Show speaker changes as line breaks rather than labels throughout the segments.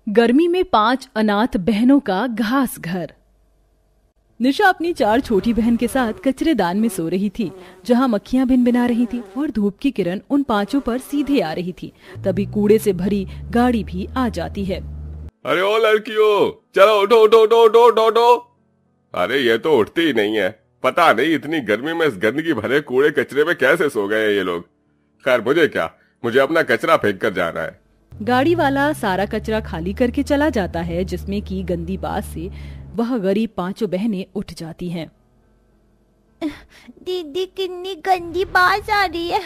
गर्मी में 5 अनाथ बहनों का घास घर। निशा अपनी 4 छोटी बहन के साथ कचरेदान में सो रही थी, जहां मक्खियां भिनभिना रही थी और धूप की किरण उन 5 पर सीधे आ रही थी। तभी कूड़े से भरी गाड़ी भी आ जाती है।
अरे ओ लड़कियों, चलो उठो उठो उठो उठो उठो उठो। अरे ये तो उठती ही नहीं है। पता नहीं इतनी गर्मी में इस गंदगी भरे कूड़े कचरे में कैसे सो गए हैं ये लोग। खैर मुझे क्या, मुझे अपना कचरा फेंक कर जाना है।
गाड़ी वाला सारा कचरा खाली करके चला जाता है, जिसमें की गंदी बात से वह गरीब 5 बहनें उठ जाती हैं।
दीदी कितनी गंदी बात आ रही है।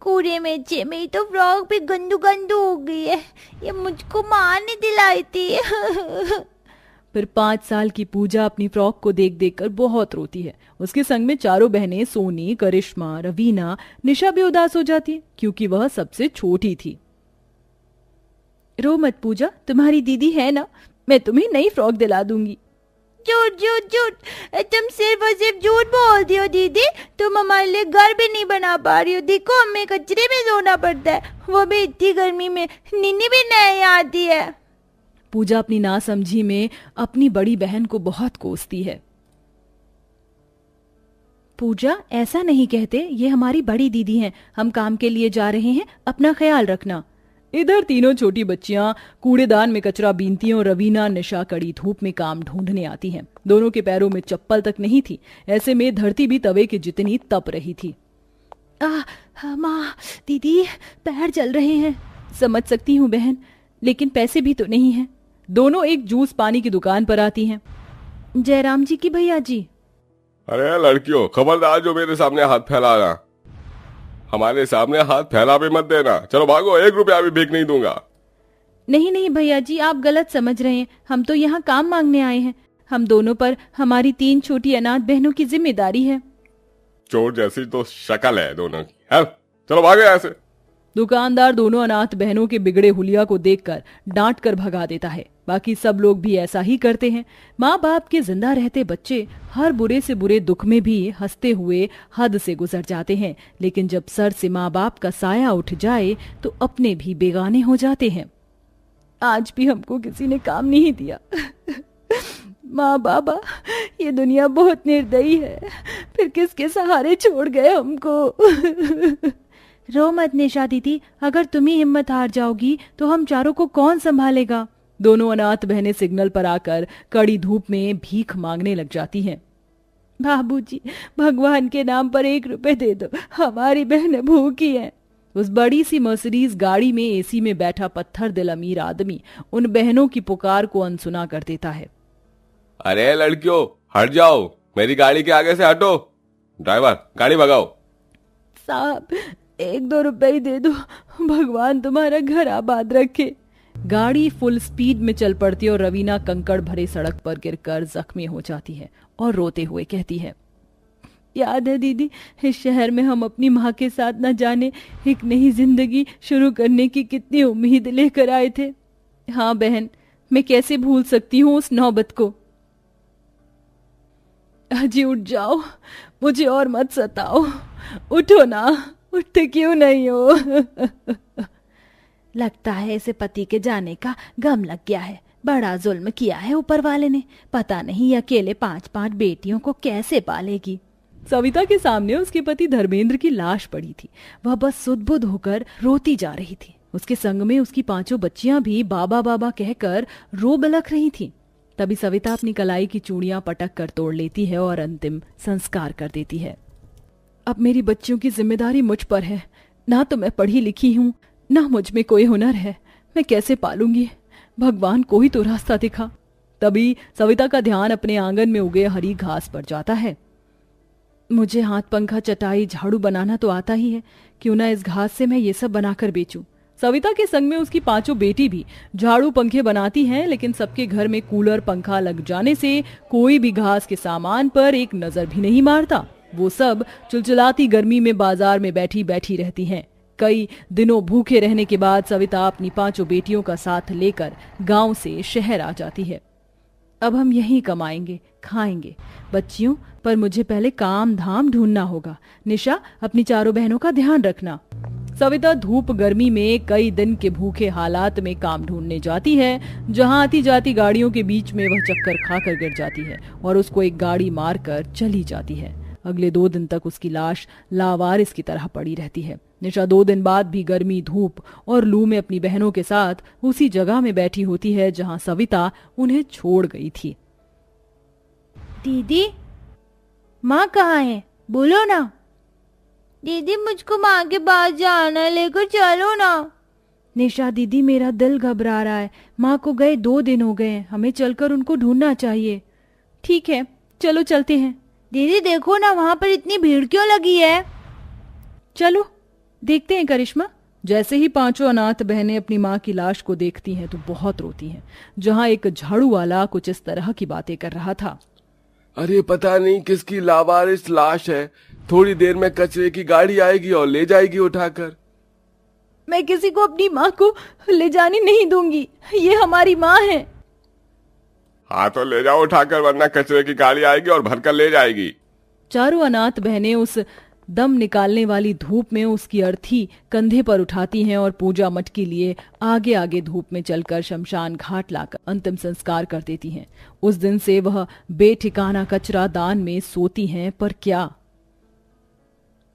कूड़े में मेरी तो फ्रॉक भी गंदू गंदू हो गई है। ये मुझको माँ ने दिलाई थी।
फिर 5 साल की पूजा अपनी फ्रॉक को देख देख कर बहुत रोती है। उसके संग में 4 बहनें सोनी, करिश्मा, रवीना, निशा भी उदास हो जाती है, क्योंकि वह सबसे छोटी थी। रो मत पूजा, तुम्हारी दीदी है ना, मैं तुम्हें नई फ्रॉक दिला दूंगी।
झूठ झूठ झूठ, तुम सिर्फ और सिर्फ झूठ बोलती हो दीदी। तुम हमारे लिए घर भी नहीं बना पा रही हो। देखो हमें कचरे में सोना पड़ता है, वो भी इतनी गर्मी में। नीनी भी नहीं आती है।
पूजा अपनी नासमझी में अपनी बड़ी बहन को बहुत कोसती है। पूजा ऐसा नहीं कहते, ये हमारी बड़ी दीदी हैं, हम काम के लिए जा रहे हैं, अपना ख्याल रखना। इधर तीनों छोटी बच्चियां कूड़ेदान में कचरा बीनती हैं और रवीना, निशा कड़ी धूप में काम ढूंढने आती हैं। दोनों के पैरों में चप्पल तक नहीं थी, ऐसे में धरती भी तवे के जितनी तप रही थी। माँ, दीदी पैर जल रहे हैं। समझ सकती हूँ बहन, लेकिन पैसे भी तो नहीं हैं। दोनों एक जूस पानी की दुकान पर आती हैं। जयराम जी की भैया जी।
अरे लड़कियों, खबरदार जो मेरे सामने हाथ फैलाना। हमारे सामने हाथ फैला भी मत देना। चलो भागो, 1 रुपया भी भीख नहीं दूंगा।
नहीं नहीं भैया जी, आप गलत समझ रहे हैं। हम तो यहाँ काम मांगने आए हैं। हम दोनों पर हमारी 3 छोटी अनाथ बहनों की जिम्मेदारी है।
चोर जैसी तो शक्ल है दोनों की। है? चलो भागो यहाँ से।
दुकानदार दोनों अनाथ बहनों के बिगड़े हुलिया को देखकर डांट कर भगा देता है। बाकी सब लोग भी ऐसा ही करते हैं। माँ बाप के जिंदा रहते बच्चे हर बुरे से बुरे दुख में भी हंसते हुए हद से गुजर जाते हैं, लेकिन जब सर से माँ बाप का साया उठ जाए तो अपने भी बेगाने हो जाते हैं। आज भी हमको किसी ने काम नहीं दिया। माँ बाबा, ये दुनिया बहुत निर्दयी है, फिर किसके सहारे छोड़ गए हमको। रो मत निशा दीदी, अगर तुम ही हिम्मत हार जाओगी तो हम चारों को कौन संभालेगा। दोनों अनाथ बहनें सिग्नल पर आकर कड़ी धूप में भीख मांगने लग जाती हैं। बाबूजी, भगवान के नाम पर 1 रुपए दे दो, हमारी बहनें भूखी हैं। उस बड़ी सी मर्सिडीज गाड़ी में एसी में बैठा पत्थर दिल अमीर आदमी उन बहनों की पुकार को अनसुना कर देता है।
अरे लड़कियों, हट जाओ, मेरी गाड़ी के आगे से हटो। ड्राइवर, गाड़ी भगाओ।
साहब, 1-2 रुपए ही दे दो, भगवान तुम्हारा घर आबाद रखे। गाड़ी फुल स्पीड में चल पड़ती है और रवीना कंकड़ भरे सड़क पर गिरकर जख्मी हो जाती है और रोते हुए कहती है, याद है दीदी, इस शहर में हम अपनी माँ के साथ न जाने एक नई जिंदगी शुरू करने की कितनी उम्मीद लेकर आए थे। हाँ बहन, मैं कैसे भूल सकती हूँ उस नौबत को। अजी उठ जाओ, मुझे और मत सताओ। उठो ना, उठते क्यों नहीं हो। लगता है इसे पति के जाने का गम लग गया है। बड़ा जुल्म किया है ऊपर वाले ने। पता नहीं अकेले 5-5 बेटियों को कैसे पालेगी। सविता के सामने उसके पति धर्मेंद्र की लाश पड़ी थी। वह बस सुध-बुध होकर रोती जा रही थी। उसके संग में उसकी 5 बच्चियां भी बाबा बाबा कहकर रो बलक रही थी। तभी सविता अपनी कलाई की चूड़ियां पटक कर तोड़ लेती है और अंतिम संस्कार कर देती है। अब मेरी बच्चियों की जिम्मेदारी मुझ पर है। ना तो मैं पढ़ी लिखी हूँ, ना मुझ में कोई हुनर है। मैं कैसे पालूंगी? भगवान कोई तो रास्ता दिखा। तभी सविता का ध्यान अपने आंगन में उगे हरी घास पर जाता है। मुझे हाथ पंखा, चटाई, झाड़ू बनाना तो आता ही है, क्यों ना इस घास से मैं ये सब बनाकर बेचूं। सविता के संग में उसकी 5 बेटी भी झाड़ू पंखे बनाती हैं, लेकिन सबके घर में कूलर पंखा लग जाने से कोई भी घास के सामान पर एक नजर भी नहीं मारता। वो सब चिलचिलाती गर्मी में बाजार में बैठी बैठी रहती हैं। कई दिनों भूखे रहने के बाद सविता अपनी 5 बेटियों का साथ लेकर गांव से शहर आ जाती है। अब हम यहीं कमाएंगे, खाएंगे। बच्चियों, पर मुझे पहले काम धाम ढूंढना होगा। निशा, अपनी 4 बहनों का ध्यान रखना। सविता धूप गर्मी में कई दिन के भूखे हालात में काम ढूंढने जाती है, जहां आती जाती गाड़ियों के बीच में वह चक्कर खाकर गिर जाती है और उसको एक गाड़ी मारकर चली जाती है। अगले 2 दिन तक उसकी लाश लावारिस की तरह पड़ी रहती है। निशा 2 दिन बाद भी गर्मी, धूप और लू में अपनी बहनों के साथ उसी जगह में बैठी होती है जहां सविता उन्हें छोड़ गई थी।
दीदी, माँ कहाँ है? बोलो ना। दीदी, मुझको माँ के पास जाना है, लेकर चलो ना।
निशा दीदी, मेरा दिल घबरा रहा है। माँ को गए 2 दिन हो गए हैं, हमें चलकर उनको ढूंढना चाहिए। ठीक है, चलो चलते हैं।
दीदी देखो ना, वहाँ पर इतनी भीड़ क्यों लगी है?
चलो देखते हैं करिश्मा। जैसे ही 5 अनाथ बहनें अपनी माँ की लाश को देखती हैं तो बहुत रोती हैं, जहाँ एक झाड़ू वाला कुछ इस तरह की बातें कर रहा था।
अरे पता नहीं किसकी लावारिस लाश है, थोड़ी देर में कचरे की गाड़ी आएगी और ले जाएगी उठाकर।
मैं किसी को अपनी माँ को ले जाने नहीं दूंगी, ये हमारी माँ है।
हाँ तो ले जाओ उठाकर, वरना कचरे की गाड़ी आएगी और भरकर ले जाएगी।
चारों अनाथ बहनें उस दम निकालने वाली धूप में उसकी अर्थी कंधे पर उठाती हैं और पूजा मट के लिए आगे आगे धूप में चलकर शमशान घाट लाकर अंतिम संस्कार कर देती हैं। उस दिन से वह बेठिकाना कचरा दान में सोती हैं, पर क्या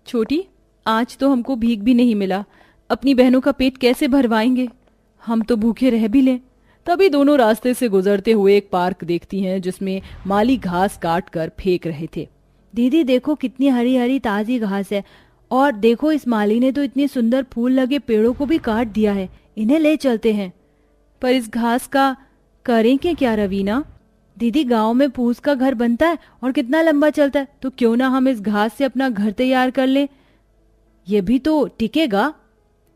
छोटी, आज तो हमको भीख भी नहीं मिला, अपनी बहनों का पेट कैसे भरवाएंगे? हम तो भूखे रह भी लें। तभी दोनों रास्ते से गुजरते हुए एक पार्क देखती हैं जिसमें माली घास काट कर फेंक रहे थे।
दीदी देखो, कितनी हरी हरी ताजी घास है, और देखो इस माली ने तो इतने सुंदर फूल लगे पेड़ों को भी काट दिया है। इन्हें ले चलते हैं।
पर इस घास का करें क्या रवीना?
दीदी, गांव में फूस का घर बनता है और कितना लंबा चलता है, तो क्यों ना हम इस घास से अपना घर तैयार कर लें?
ये भी तो टिकेगा।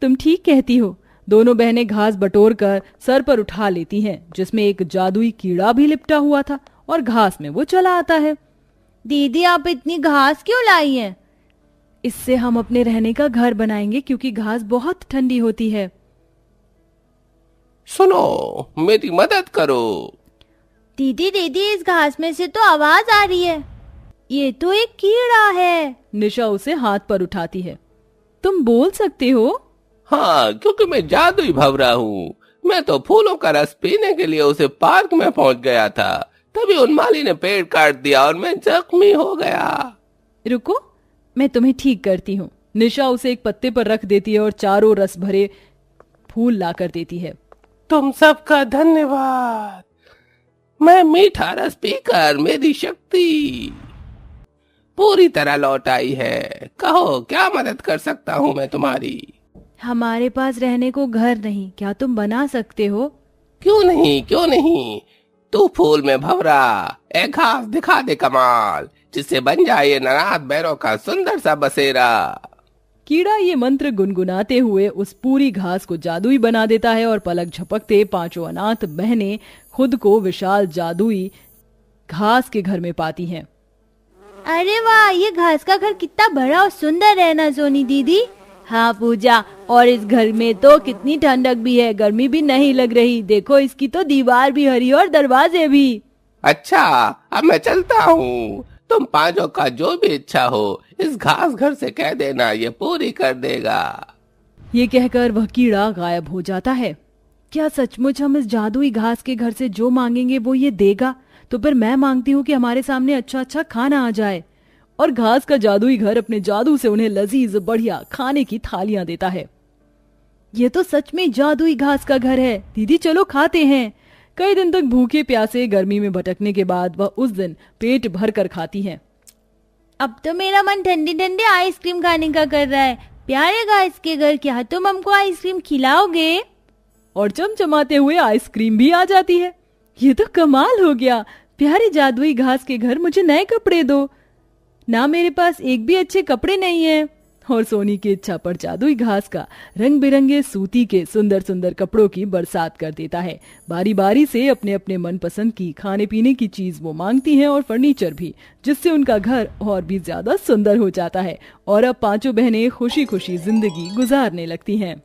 तुम ठीक कहती हो। दोनों बहनें घास बटोर कर सर पर उठा लेती हैं, जिसमें एक जादुई कीड़ा भी लिपटा हुआ था और घास में वो चला आता है।
दीदी, आप इतनी घास क्यों लाई हैं?
इससे हम अपने रहने का घर बनाएंगे, क्योंकि घास बहुत ठंडी होती है।
सुनो, मेरी मदद करो।
दीदी दीदी, इस घास में से तो आवाज आ रही है। ये तो एक कीड़ा है।
निशा उसे हाथ पर उठाती है। तुम बोल सकते हो?
हाँ, क्योंकि मैं जादुई भंवरा हूँ। मैं तो फूलों का रस पीने के लिए उसे पार्क में पहुँच गया था, तभी उन माली ने पेड़ काट दिया और मैं जख्मी हो गया।
रुको, मैं तुम्हें ठीक करती हूँ। निशा उसे एक पत्ते पर रख देती है और चारों रस भरे फूल लाकर देती है।
तुम सबका धन्यवाद। मैं मीठा रस पीकर मेरी शक्ति पूरी तरह लौट आई है। कहो, क्या मदद कर सकता हूँ मैं तुम्हारी?
हमारे पास रहने को घर नहीं, क्या तुम बना सकते हो?
क्यों नहीं, क्यों नहीं। तू फूल में भंवरा, एक घास दिखा दे कमाल, जिससे बन जाए ये नाराज बैरों का सुंदर सा बसेरा।
कीड़ा ये मंत्र गुनगुनाते हुए उस पूरी घास को जादुई बना देता है और पलक झपकते 5 अनाथ बहनें खुद को विशाल जादुई घास के घर में पाती हैं।
अरे वाह, ये घास का घर कितना बड़ा और सुंदर है ना सोनी दीदी? हाँ पूजा, और इस घर में तो कितनी ठंडक भी है, गर्मी भी नहीं लग रही। देखो, इसकी तो दीवार भी हरी और दरवाजे भी।
अच्छा, अब मैं चलता हूँ। तुम 5 का जो भी इच्छा हो इस घास घर से कह देना, ये पूरी कर देगा।
ये कहकर वह कीड़ा गायब हो जाता है। क्या सचमुच हम इस जादुई घास के घर से जो मांगेंगे वो ये देगा? तो फिर मैं मांगती हूँ कि हमारे सामने अच्छा अच्छा खाना आ जाए। और घास का जादुई घर अपने जादू से उन्हें लजीज बढ़िया खाने की थालियां देता है। ये तो सच में जादुई घास का घर है। दीदी चलो खाते हैं। कई दिन तक भूखे प्यासे गर्मी में भटकने के बाद वह उस दिन पेट भर कर खाती हैं।
अब तो मेरा मन ठंडी ठंडी आइसक्रीम खाने का कर रहा है। प्यारे घास के घर, क्या तुम हमको आइसक्रीम खिलाओगे?
और चमचमाते हुए आइसक्रीम भी आ जाती है। ये तो कमाल हो गया। प्यारे जादुई घास के घर, मुझे नए कपड़े दो ना, मेरे पास एक भी अच्छे कपड़े नहीं है। और सोनी की इच्छा पर जादुई घास का रंग बिरंगे सूती के सुंदर सुंदर कपड़ों की बरसात कर देता है। बारी बारी से अपने अपने मनपसंद की खाने पीने की चीज वो मांगती हैं और फर्नीचर भी, जिससे उनका घर और भी ज्यादा सुंदर हो जाता है। और अब 5 बहनें खुशी खुशी जिंदगी गुजारने लगती हैं।